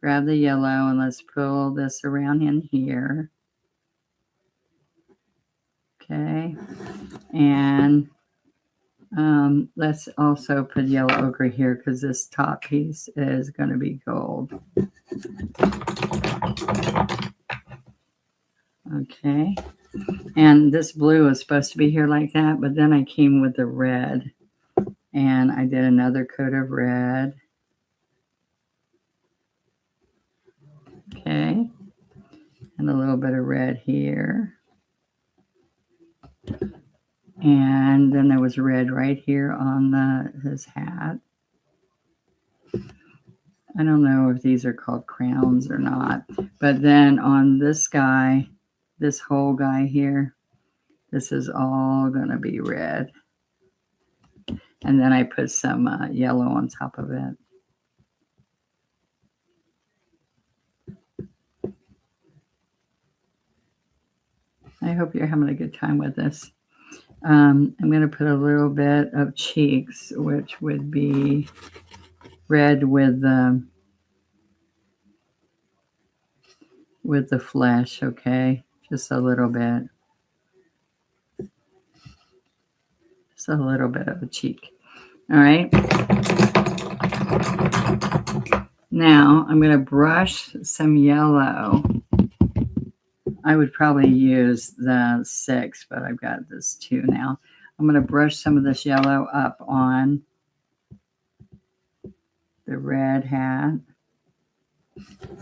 Grab the yellow, and let's pull this around in here. Okay, and let's also put yellow ochre here because this top piece is going to be gold. Okay, and this blue is supposed to be here like that, but then I came with the red, and I did another coat of red. Okay, and a little bit of red here. And then there was red right here on his hat. I don't know if these are called crowns or not, but then on this guy, this whole guy here, this is all going to be red. And then I put some yellow on top of it. I hope you're having a good time with this. I'm going to put a little bit of cheeks, which would be red with the flesh, okay? Just a little bit. Just a little bit of a cheek. All right. Now I'm going to brush some yellow. I would probably use the 6, but I've got this 2 now. I'm going to brush some of this yellow up on the red hat.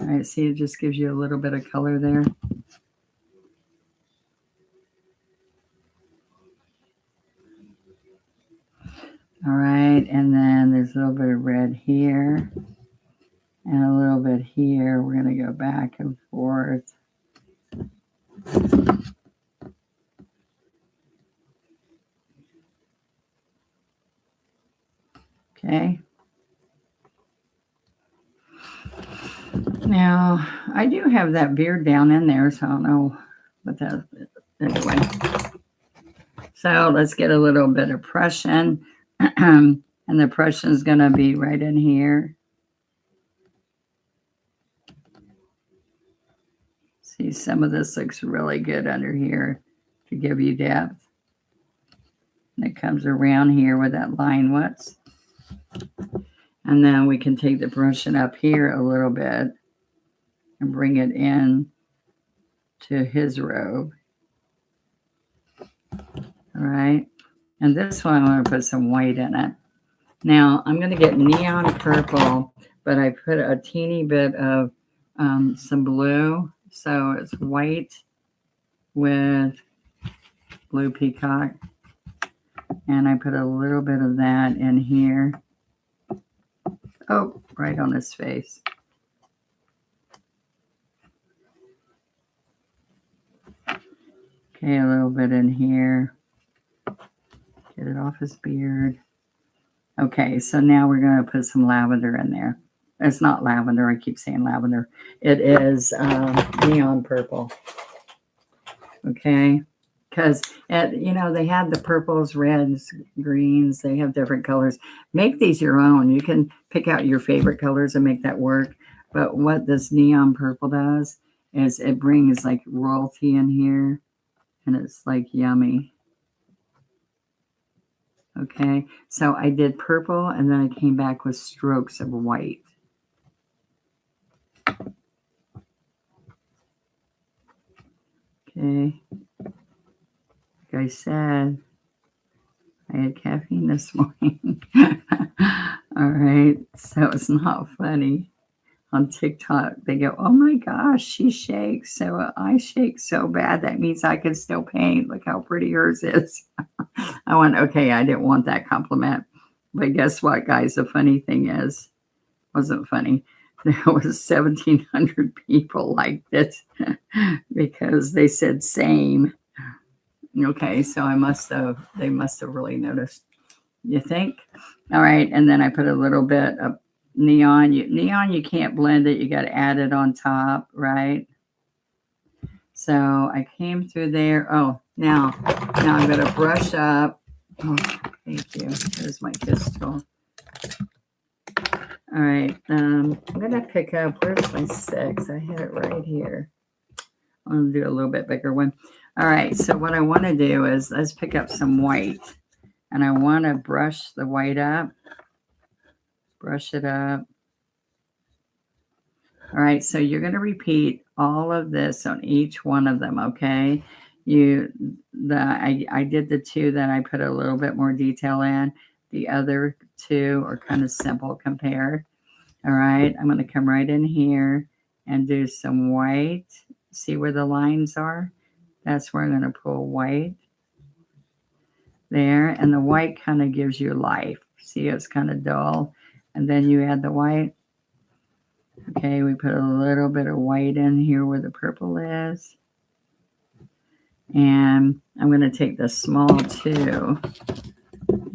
All right, see, it just gives you a little bit of color there. All right, and then there's a little bit of red here and a little bit here. We're going to go back and forth. Okay. Now, I do have that beard down in there, so I don't know what that is. Anyway. So let's get a little bit of Prussian. And the Prussian is going to be right in here. See, some of this looks really good under here to give you depth. And it comes around here where that line was. And then we can take the Prussian up here a little bit and bring it in to his robe. All right. And this one, I'm going to put some white in it. Now, I'm going to get neon purple, but I put a teeny bit of some blue. So it's white with blue peacock. And I put a little bit of that in here. Oh, right on his face. Okay, a little bit in here. Get it off his beard. Okay, so now we're going to put some lavender in there. It's not lavender. I keep saying lavender. It is neon purple. Okay, because they have the purples, reds, greens. They have different colors. Make these your own. You can pick out your favorite colors and make that work. But what this neon purple does is it brings like royalty in here, and it's like yummy. Okay, so I did purple, and then I came back with strokes of white. Okay, like I said, I had caffeine this morning. All right, so it's not funny. On TikTok, they go, oh my gosh, she shakes. So I shake so bad, that means I can still paint. Look how pretty hers is. I went, okay, I didn't want that compliment. But guess what, guys? The funny thing is, wasn't funny. There was 1,700 people like this because they said same. Okay, so they must have really noticed. You think? All right, and then I put a little bit of neon. Neon, you can't blend it. You got to add it on top, right? So I came through there. Oh, now I'm going to brush up. Oh, thank you. There's my pistol. All right, I'm going to pick up, where's my 6? I had it right here. I'm going to do a little bit bigger one. All right, so what I want to do is let's pick up some white. And I want to brush the white up. Brush it up. All right, so you're going to repeat all of this on each one of them, okay? I did the 2 that I put a little bit more detail in. The other 2 are kind of simple compared. All right, I'm going to come right in here and do some white. See where the lines are? That's where I'm going to pull white. There, and the white kind of gives you life. See, it's kind of dull. And then you add the white. Okay, we put a little bit of white in here where the purple is. And I'm going to take the small 2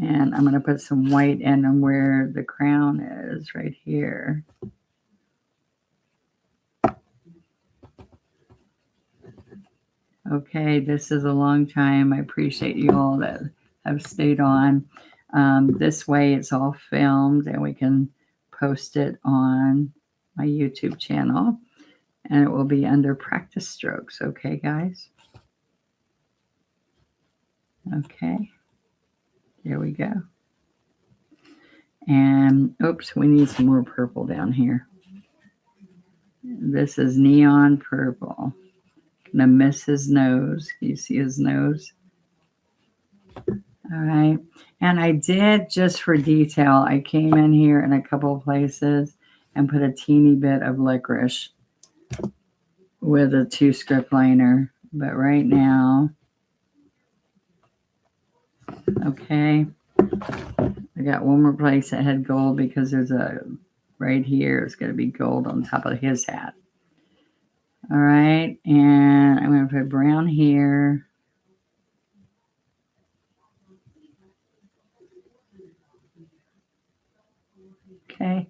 and I'm going to put some white in them where the crown is right here. Okay, this is a long time. I appreciate you all that have stayed on. This way it's all filmed and we can post it on my YouTube channel. And it will be under practice strokes. Okay, guys? Okay. There we go. And, oops, we need some more purple down here. This is neon purple. Gonna miss his nose. You see his nose? All right. And I did, just for detail, I came in here in a couple of places and put a teeny bit of licorice with a 2 script liner. But right now, okay, I got one more place that had gold because there's a, right here, it's going to be gold on top of his hat. All right, and I'm going to put brown here. Okay.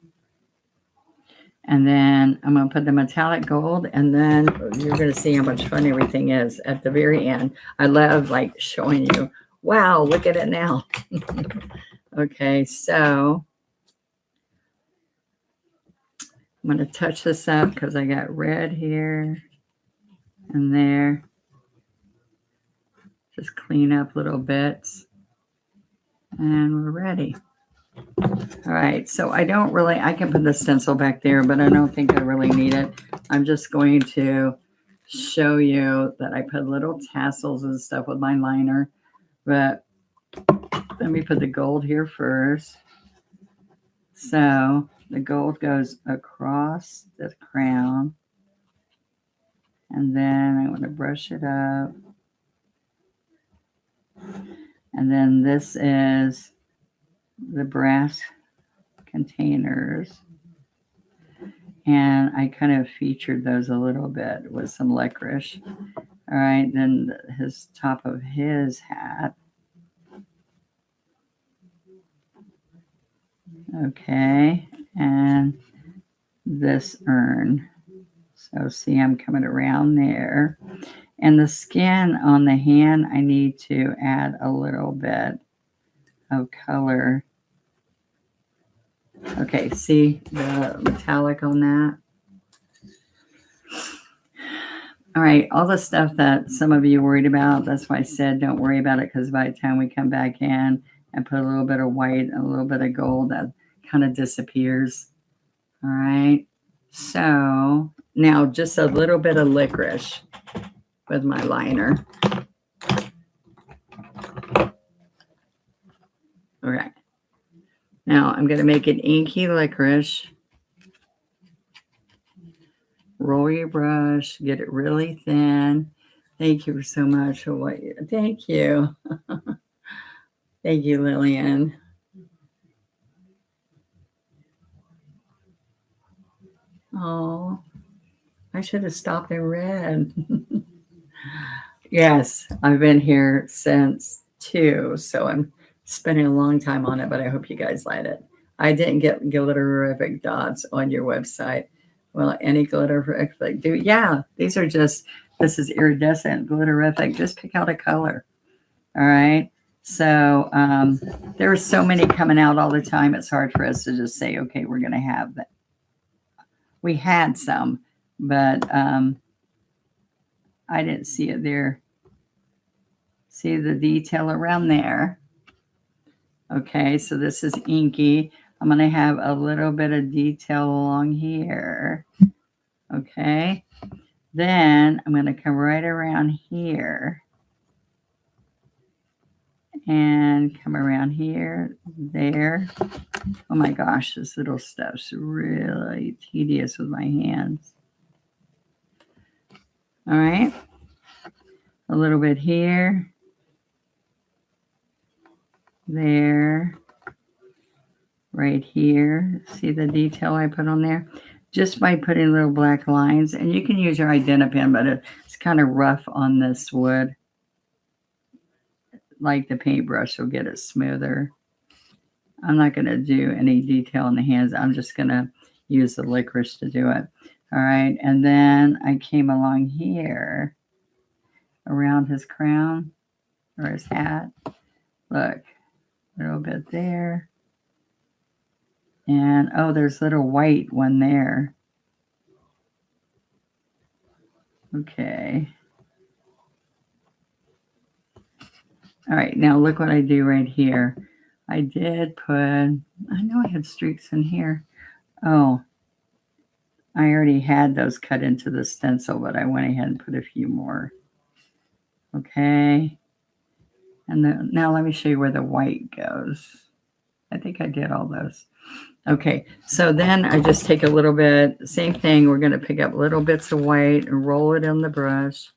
And then I'm going to put the metallic gold, and then you're going to see how much fun everything is at the very end. I love like showing you, wow, look at it now. Okay, so I'm going to touch this up because I got red here and there. Just clean up little bits. And we're ready. All right, so I can put the stencil back there, but I don't think I really need it. I'm just going to show you that I put little tassels and stuff with my liner. But let me put the gold here first. So the gold goes across the crown. And then I want to brush it up. And then this is the brass containers. And I kind of featured those a little bit with some licorice. All right, then his top of his hat. Okay, and this urn. So see, I'm coming around there. And the skin on the hand, I need to add a little bit of color. Okay, see the metallic on that? All right, all the stuff that some of you worried about, that's why I said don't worry about it, because by the time we come back in and put a little bit of white and a little bit of gold, that kind of disappears. All right, so now just a little bit of licorice with my liner. Okay, now I'm going to make it inky licorice. Roll your brush, get it really thin. Thank you so much for what you, thank you. Thank you, Lillian. Oh, I should have stopped and read. Yes, I've been here since 2, so I'm spending a long time on it, but I hope you guys like it. I didn't get glitterific dots on your website. Well, any glitterific do? Yeah, these are just, this is iridescent glitterific. Just pick out a color. All right. So there are so many coming out all the time. It's hard for us to just say, okay, we're going to have that. We had some, but I didn't see it there. See the detail around there. Okay, so this is inky. I'm going to have a little bit of detail along here. Okay, then I'm going to come right around here and come around here, there. Oh my gosh, this little stuff's really tedious with my hands. All right, a little bit here, there, right here. See the detail I put on there? Just by putting little black lines, and you can use your Identipen, but it's kind of rough on this wood. Like the paintbrush will get it smoother. I'm not going to do any detail in the hands. I'm just going to use the licorice to do it. All right, and then I came along here around his crown or his hat. Look, a little bit there. And oh, there's a little white one there. Okay. All right, now look what I do right here. I did put, I know I had streaks in here. Oh, I already had those cut into the stencil, but I went ahead and put a few more. Okay. And then, now let me show you where the white goes. I think I did all those. Okay, so then I just take a little bit, same thing, we're going to pick up little bits of white and roll it in the brush.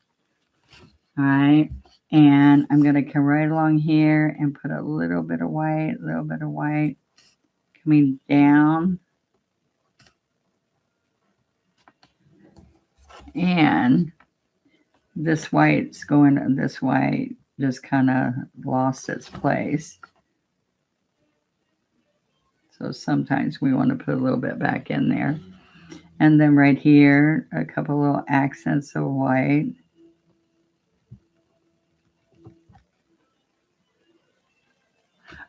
All right, and I'm going to come right along here and put a little bit of white, coming down. And this white's going, this white just kind of lost its place. So sometimes we want to put a little bit back in there. And then right here, a couple little accents of white.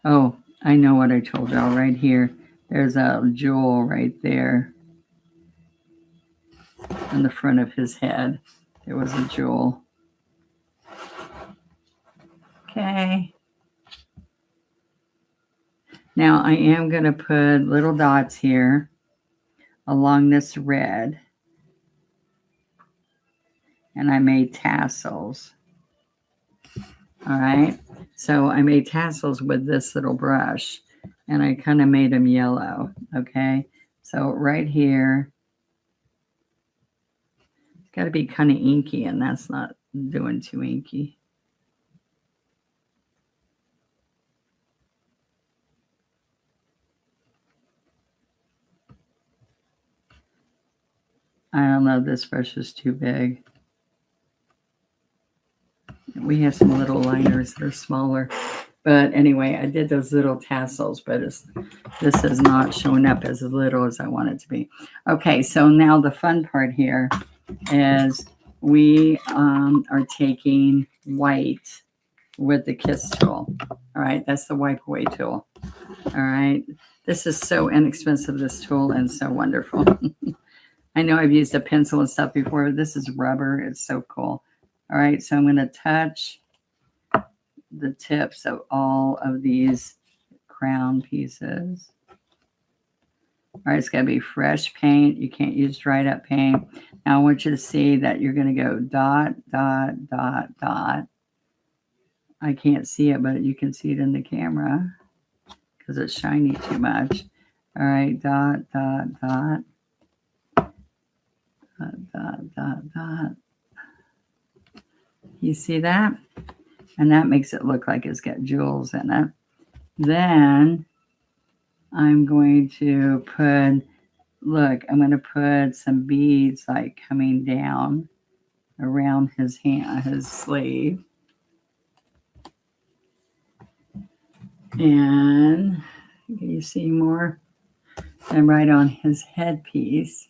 Oh, I know what I told y'all right here. There's a jewel right there in the front of his head. There was a jewel. Okay. Now I am going to put little dots here along this red. And I made tassels. All right. So I made tassels with this little brush. And I kind of made them yellow. Okay. So right here, it's got to be kind of inky, and that's not doing too inky. I don't know, this brush is too big. We have some little liners that are smaller. But anyway, I did those little tassels, but this is not showing up as little as I want it to be. Okay, so now the fun part here is we are taking white with the Kiss tool. All right, that's the wipe away tool. All right, this is so inexpensive, this tool, and so wonderful. I know I've used a pencil and stuff before, but this is rubber. It's so cool. All right, so I'm going to touch the tips of all of these crown pieces. All right, it's got to be fresh paint. You can't use dried up paint. Now I want you to see that you're going to go dot, dot, dot, dot. I can't see it, but you can see it in the camera because it's shiny too much. All right, dot, dot, dot. Dot, dot, dot. You see that? And that makes it look like it's got jewels in it. Then I'm going to put, look, I'm going to put some beads like coming down around his hand, his sleeve. And can you see more? And right on his headpiece,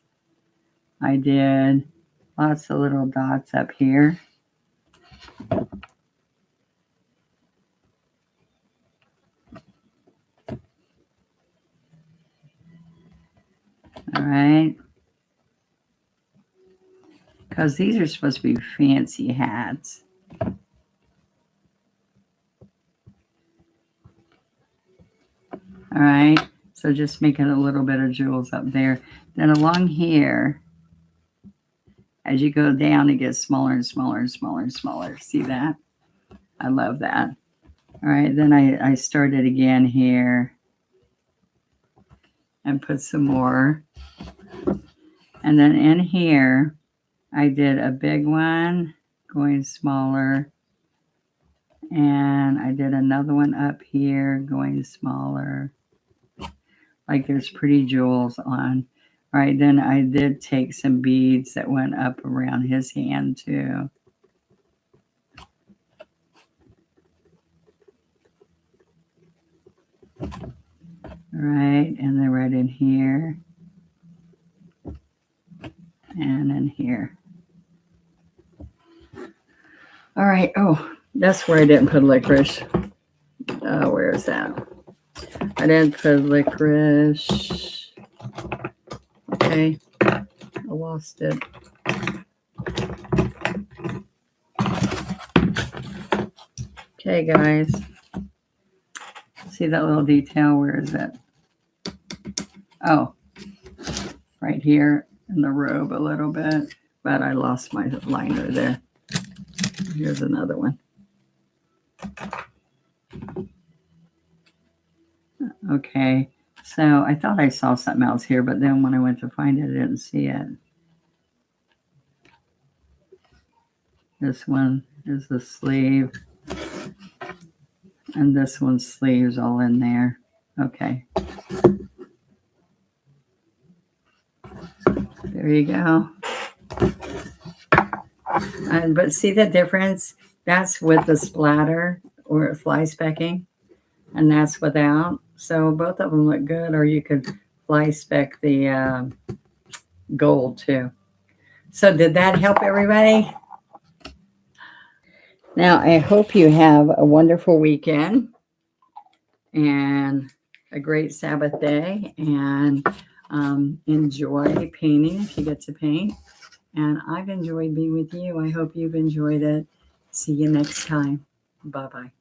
I did lots of little dots up here. All right. Because these are supposed to be fancy hats. All right. So just making a little bit of jewels up there. Then along here, as you go down, it gets smaller and smaller and smaller and smaller. See that? I love that. All right. Then I started again here and put some more. And then in here, I did a big one going smaller. And I did another one up here going smaller. Like there's pretty jewels on. All right, then I did take some beads that went up around his hand too. All right, and then right in here. And in here. All right, oh, that's where I didn't put licorice. Where is that? I didn't put licorice. Okay, I lost it. Okay, guys. See that little detail? Where is it? Oh, right here in the robe a little bit. But I lost my liner there. Here's another one. Okay, so I thought I saw something else here, but then when I went to find it, I didn't see it. This one is the sleeve. And this one's sleeves all in there. Okay. There you go. But see the difference? That's with the splatter or fly specking, and that's without. So both of them look good, or you could fly speck the gold too. So did that help everybody? Now, I hope you have a wonderful weekend and a great Sabbath day, and enjoy painting if you get to paint. And I've enjoyed being with you. I hope you've enjoyed it. See you next time. Bye-bye.